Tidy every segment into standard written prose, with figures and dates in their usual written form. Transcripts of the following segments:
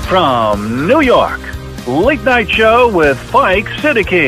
From New York, Late Night Show with Spike Siddiqui.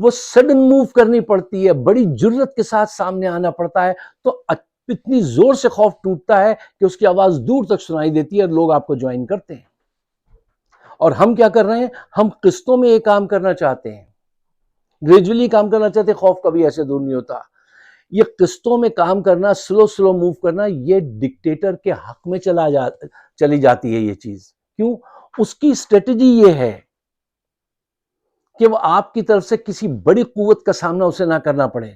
وہ sudden move کرنی پڑتی ہے، بڑی جرت کے ساتھ سامنے آنا پڑتا ہے، تو اتنی زور سے خوف ٹوٹتا ہے کہ اس کی آواز دور تک سنائی دیتی ہے اور لوگ آپ کو جوائن کرتے ہیں۔ اور ہم کیا کر رہے ہیں؟ ہم قسطوں میں یہ کام کرنا چاہتے ہیں، گریجولی کام کرنا چاہتے ہیں، خوف کبھی ایسے دور نہیں ہوتا۔ یہ قسطوں میں کام کرنا، سلو موو کرنا، یہ ڈکٹیٹر کے حق میں چلی جاتی ہے یہ چیز۔ کیوں؟ اس کی اسٹریٹجی یہ ہے کہ وہ آپ کی طرف سے کسی بڑی قوت کا سامنا اسے نہ کرنا پڑے،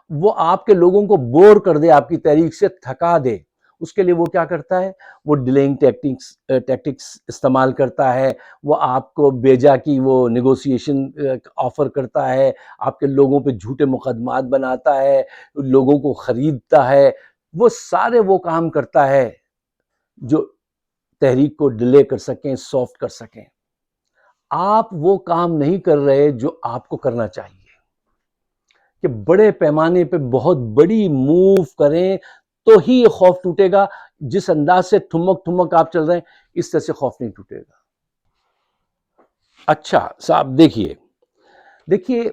وہ آپ کے لوگوں کو بور کر دے، آپ کی تحریک سے تھکا دے۔ اس کے لیے وہ کیا کرتا ہے؟ وہ ڈیلنگ ٹیکٹکس استعمال کرتا ہے، وہ آپ کو بیجا کی وہ نیگوسیشن آفر کرتا ہے، آپ کے لوگوں پہ جھوٹے مقدمات بناتا ہے، لوگوں کو خریدتا ہے، وہ سارے وہ کام کرتا ہے جو تحریک کو ڈیلے کر سکیں، سافٹ کر سکیں۔ آپ وہ کام نہیں کر رہے جو آپ کو کرنا چاہیے کہ بڑے پیمانے پہ بہت بڑی موو کریں تو ہی یہ خوف ٹوٹے گا۔ جس انداز سے ٹھمک آپ چل رہے ہیں، اس طرح سے خوف نہیں ٹوٹے گا۔ اچھا صاحب، دیکھیے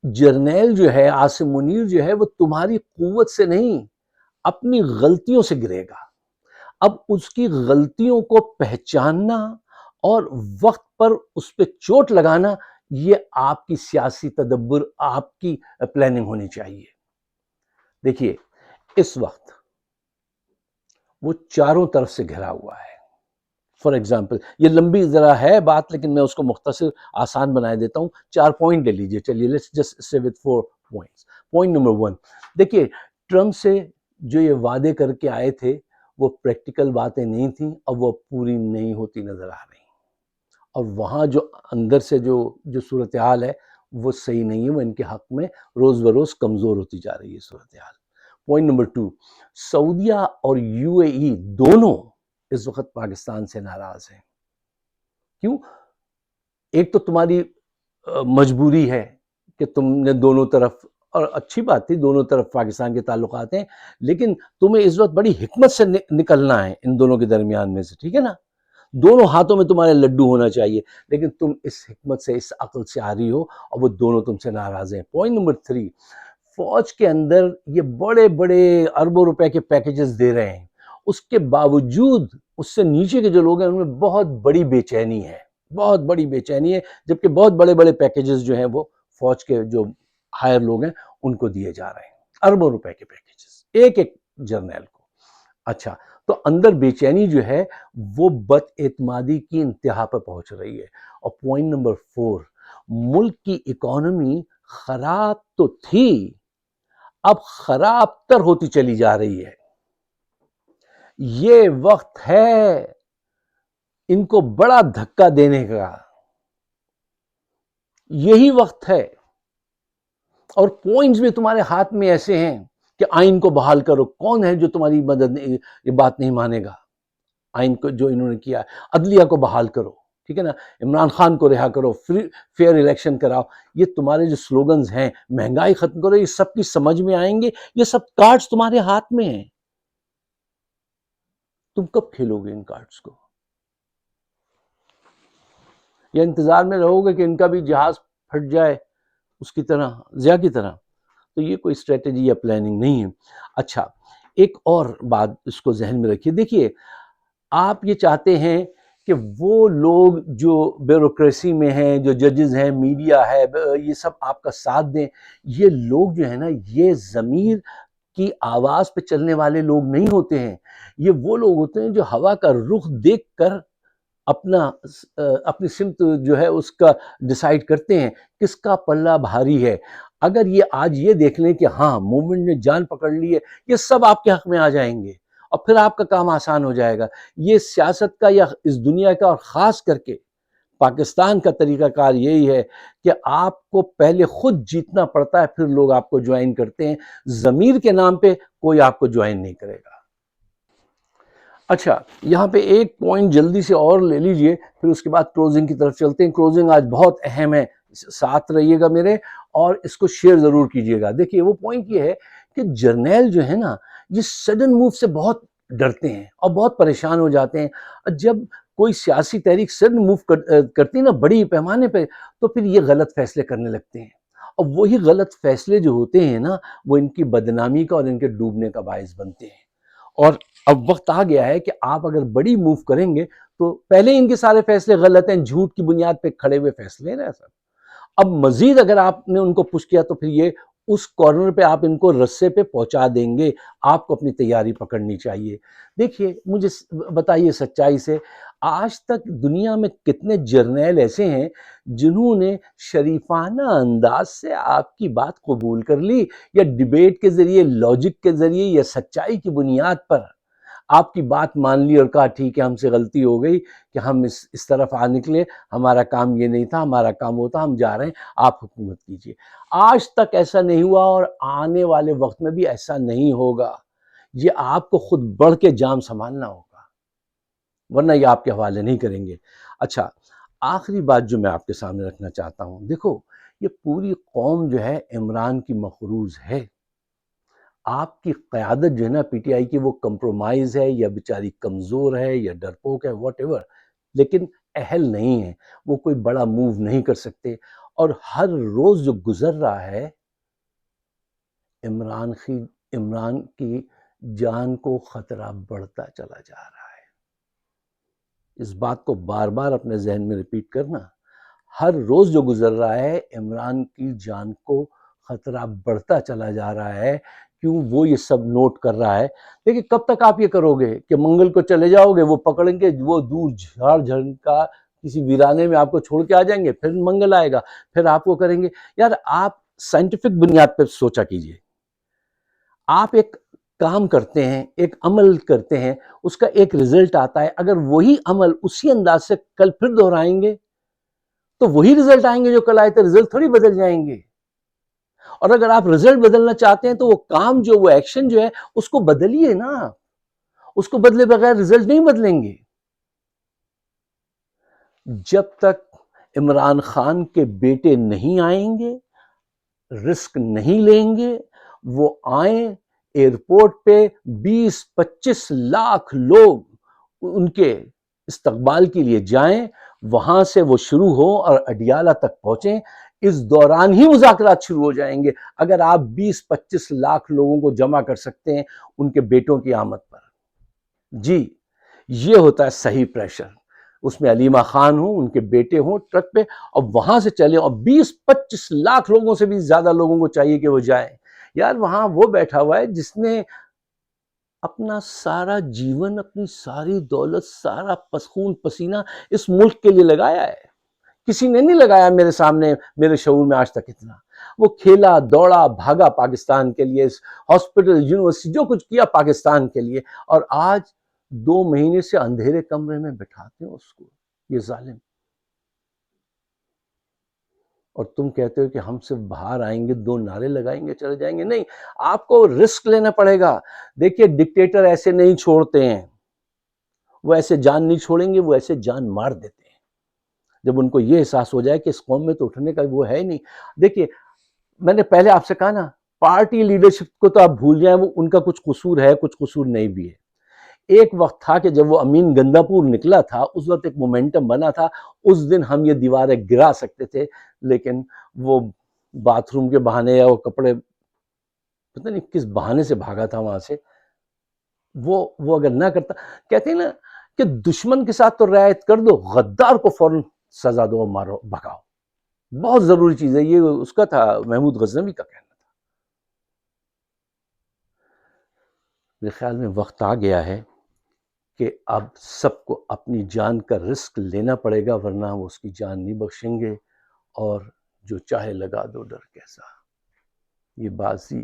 جرنیل جو ہے، عاصم منیر جو ہے، وہ تمہاری قوت سے نہیں، اپنی غلطیوں سے گرے گا۔ اب اس کی غلطیوں کو پہچاننا اور وقت پر اس پہ چوٹ لگانا، یہ آپ کی سیاسی تدبر، آپ کی پلاننگ ہونی چاہیے۔ دیکھیے اس وقت وہ چاروں طرف سے گھرا ہوا ہے۔ فار ایگزامپل، یہ لمبی ذرا ہے بات، لیکن میں اس کو مختصر آسان بنا دیتا ہوں۔ 4 پوائنٹ لے لیجئے، چلیے let's just say with 4 points. Point number 1، دیکھیے ٹرمپ سے جو یہ وعدے کر کے آئے تھے، وہ پریکٹیکل باتیں نہیں تھیں، اور وہ پوری نہیں ہوتی نظر آ رہی، اور وہاں جو اندر سے جو صورتحال ہے وہ صحیح نہیں ہے، وہ ان کے حق میں روز بروز کمزور ہوتی جا رہی ہے صورتحال۔ پوائنٹ نمبر 2، سعودیہ اور یو اے ای دونوں اس وقت پاکستان سے ناراض ہیں۔ کیوں؟ ایک تو تمہاری مجبوری ہے کہ تم نے دونوں طرف، اور اچھی بات تھی دونوں طرف پاکستان کے تعلقات ہیں، لیکن تمہیں اس وقت بڑی حکمت سے نکلنا ہے ان دونوں کے درمیان میں سے، ٹھیک ہے نا؟ دونوں ہاتھوں میں تمہارے لڈو ہونا چاہیے، لیکن تم اس حکمت سے، اس عقل سے آ رہی ہو، اور وہ دونوں تم سے ناراض ہیں۔ پوائنٹ نمبر 3، فوج کے اندر یہ بڑے بڑے اربوں روپے کے پیکیجز دے رہے ہیں، اس کے باوجود اس سے نیچے کے جو لوگ ہیں ان میں بہت بڑی بے چینی ہے، بہت بڑی بے چینی ہے، جبکہ بہت بڑے بڑے پیکیجز جو ہیں وہ فوج کے جو ہائر لوگ ہیں ان کو دیے جا رہے ہیں، اربوں روپے کے پیکیجز ایک جرنیل کو۔ اچھا، تو اندر بے چینی جو ہے وہ بد اعتمادی کی انتہا پہ پہنچ رہی ہے۔ اور پوائنٹ نمبر 4، ملک کی اکانومی خراب تو تھی، اب خراب تر ہوتی چلی جا رہی ہے۔ یہ وقت ہے ان کو بڑا دھکا دینے کا، یہی وقت ہے۔ اور پوائنٹس بھی تمہارے ہاتھ میں ایسے ہیں کہ آئین کو بحال کرو۔ کون ہے جو تمہاری مدد یہ بات نہیں مانے گا؟ آئین کو جو انہوں نے کیا ہے، عدلیہ کو بحال کرو، ٹھیک ہے نا، عمران خان کو رہا کرو، فیئر الیکشن کراؤ۔ یہ تمہارے جو سلوگنز ہیں، مہنگائی ختم کرو، یہ سب کی سمجھ میں آئیں گے، یہ سب کارڈز تمہارے ہاتھ میں ہیں۔ تم کب کھیلو گے ان کارڈز کو؟ یا انتظار میں رہو گے کہ ان کا بھی جہاز پھٹ جائے اس کی طرح، ضیاء کی طرح؟ تو یہ کوئی اسٹریٹجی یا پلاننگ نہیں ہے۔ اچھا، ایک اور بات اس کو ذہن میں رکھیے، دیکھیے آپ یہ چاہتے ہیں کہ وہ لوگ جو بیوروکریسی میں ہیں، جو ججز ہیں، میڈیا ہے، یہ سب آپ کا ساتھ دیں۔ یہ لوگ جو ہیں نا، یہ ضمیر کی آواز پہ چلنے والے لوگ نہیں ہوتے ہیں، یہ وہ لوگ ہوتے ہیں جو ہوا کا رخ دیکھ کر اپنی سمت جو ہے اس کا ڈیسائیڈ کرتے ہیں کس کا پلہ بھاری ہے۔ اگر یہ آج یہ دیکھ لیں کہ ہاں موومنٹ نے جان پکڑ لی ہے، یہ سب آپ کے حق میں آ جائیں گے، اور پھر آپ کا کام آسان ہو جائے گا۔ یہ سیاست کا یا اس دنیا کا، اور خاص کر کے پاکستان کا طریقہ کار یہی ہے کہ آپ کو پہلے خود جیتنا پڑتا ہے، پھر لوگ آپ کو جوائن کرتے ہیں۔ ضمیر کے نام پہ کوئی آپ کو جوائن نہیں کرے گا۔ اچھا، یہاں پہ ایک پوائنٹ جلدی سے اور لے لیجئے، پھر اس کے بعد کلوزنگ کی طرف چلتے ہیں۔ کلوزنگ آج بہت اہم ہے، ساتھ رہیے گا میرے، اور اس کو شیئر ضرور کیجئے گا۔ دیکھیے وہ پوائنٹ یہ ہے کہ جرنیل جو ہے نا، یہ سڈن موو سے بہت ڈرتے ہیں اور بہت پریشان ہو جاتے ہیں۔ جب کوئی سیاسی تحریک سر موو کرتی نا بڑی پیمانے پہ، تو پھر یہ غلط فیصلے کرنے لگتے ہیں، اور وہی غلط فیصلے جو ہوتے ہیں نا وہ ان کی بدنامی کا اور ان کے ڈوبنے کا باعث بنتے ہیں۔ اور اب وقت آ گیا ہے کہ آپ اگر بڑی موو کریں گے تو پہلے ان کے سارے فیصلے غلط ہیں، جھوٹ کی بنیاد پہ کھڑے ہوئے فیصلے ہیں نا سر، اب مزید اگر آپ نے ان کو پش کیا تو پھر یہ اس کارنر پہ آپ ان کو رسے پہ پہنچا دیں گے، آپ کو اپنی تیاری پکڑنی چاہیے۔ دیکھیے مجھے بتائیے سچائی سے، آج تک دنیا میں کتنے جرنیل ایسے ہیں جنہوں نے شریفانہ انداز سے آپ کی بات قبول کر لی، یا ڈیبیٹ کے ذریعے، لاجک کے ذریعے، یا سچائی کی بنیاد پر آپ کی بات مان لی اور کہا ٹھیک ہے ہم سے غلطی ہو گئی کہ ہم اس طرف آ نکلے، ہمارا کام یہ نہیں تھا، ہمارا کام ہوتا، ہم جا رہے ہیں، آپ حکومت کیجئے۔ آج تک ایسا نہیں ہوا اور آنے والے وقت میں بھی ایسا نہیں ہوگا۔ یہ آپ کو خود بڑھ کے جام سنبھالنا ہوگا، ورنہ یہ آپ کے حوالے نہیں کریں گے۔ اچھا، آخری بات جو میں آپ کے سامنے رکھنا چاہتا ہوں، دیکھو یہ پوری قوم جو ہے عمران کی مقروض ہے۔ آپ کی قیادت جو ہے نا پی ٹی آئی کی، وہ کمپرومائز ہے یا بیچاری کمزور ہے یا ڈرپوک ہے، واٹ ایور، لیکن اہل نہیں ہے، وہ کوئی بڑا موو نہیں کر سکتے۔ اور ہر روز جو گزر رہا ہے عمران کی جان کو خطرہ بڑھتا چلا جا رہا ہے۔ اس بات کو بار بار اپنے ذہن میں ریپیٹ کرنا، ہر روز جو گزر رہا ہے عمران کی جان کو خطرہ بڑھتا چلا جا رہا ہے، کیوں وہ یہ سب نوٹ کر رہا ہے۔ دیکھیں کب تک آپ یہ کرو گے کہ منگل کو چلے جاؤ گے، وہ پکڑیں گے، وہ دور جھاڑ جھنگ کا کسی ویرانے میں آپ کو چھوڑ کے آ جائیں گے، پھر منگل آئے گا، پھر آپ کو کریں گے۔ یار آپ سائنٹیفک بنیاد پہ سوچا کیجئے، آپ ایک کام کرتے ہیں، ایک عمل کرتے ہیں، اس کا ایک رزلٹ آتا ہے، اگر وہی عمل اسی انداز سے کل پھر دہرائیں گے تو وہی رزلٹ آئیں گے جو کل آئے تھے، رزلٹ تھوڑی بدل جائیں گے۔ اور اگر آپ رزلٹ بدلنا چاہتے ہیں تو وہ کام جو، وہ ایکشن جو ہے اس کو بدلیے نا، اس کو بدلے بغیر رزلٹ نہیں بدلیں گے۔ جب تک عمران خان کے بیٹے نہیں آئیں گے، رسک نہیں لیں گے، وہ آئیں ایئرپورٹ پہ 20-25 لاکھ لوگ ان کے استقبال کے لیے جائیں، وہاں سے وہ شروع ہو اور اڈیالہ تک پہنچیں، اس دوران ہی مذاکرات شروع ہو جائیں گے، اگر آپ 20-25 لاکھ لوگوں کو جمع کر سکتے ہیں ان کے بیٹوں کی آمد پر۔ جی یہ ہوتا ہے صحیح پریشر، اس میں علیمہ خان ہوں، ان کے بیٹے ہوں ٹرک پہ، اور وہاں سے چلیں، اور 20-25 لاکھ لوگوں سے بھی زیادہ لوگوں کو چاہیے کہ وہ جائیں۔ یار وہاں وہ بیٹھا ہوا ہے جس نے اپنا سارا جیون، اپنی ساری دولت، سارا خون پسینہ اس ملک کے لیے لگایا ہے، کسی نے نہیں لگایا میرے سامنے، میرے شعور میں آج تک اتنا۔ وہ کھیلا، دوڑا، بھاگا پاکستان کے لیے، ہاسپٹل، یونیورسٹی، جو کچھ کیا پاکستان کے لیے، اور آج 2 مہینے سے اندھیرے کمرے میں بٹھاتے ہیں اس کو، یہ ظالم۔ اور تم کہتے ہو کہ ہم صرف باہر آئیں گے، 2 نعرے لگائیں گے، چلے جائیں گے۔ نہیں، آپ کو رسک لینا پڑے گا۔ دیکھیے ڈکٹیٹر ایسے نہیں چھوڑتے ہیں، وہ ایسے جان نہیں چھوڑیں گے، وہ ایسے جان مار دیتے ہیں جب ان کو یہ احساس ہو جائے کہ اس قوم میں تو اٹھنے کا وہ ہے ہی نہیں۔ دیکھیے میں نے پہلے آپ سے کہا نا، پارٹی لیڈرشپ کو تو آپ بھول جائیں، وہ ان کا کچھ قصور ہے، کچھ قصور نہیں بھی ہے۔ ایک وقت تھا کہ جب وہ امین گندا پور نکلا تھا، اس وقت ایک مومنٹم بنا تھا، اس دن ہم یہ دیواریں گرا سکتے تھے، لیکن وہ باتھ روم کے بہانے یا وہ کپڑے، پتہ نہیں کس بہانے سے بھاگا تھا وہاں سے، وہ اگر نہ کرتا۔ کہتے ہیں نا کہ دشمن کے ساتھ تو رعایت کر دو، غدار کو فوراً سزا دو، مارو، بھگاؤ، بہت ضروری چیز ہے یہ، اس کا تھا محمود غزنوی کا کہنا تھا۔ میرے خیال میں وقت آ گیا ہے کہ اب سب کو اپنی جان کا رسک لینا پڑے گا، ورنہ وہ اس کی جان نہیں بخشیں گے، اور جو چاہے لگا دو ڈر کیسا، یہ بازی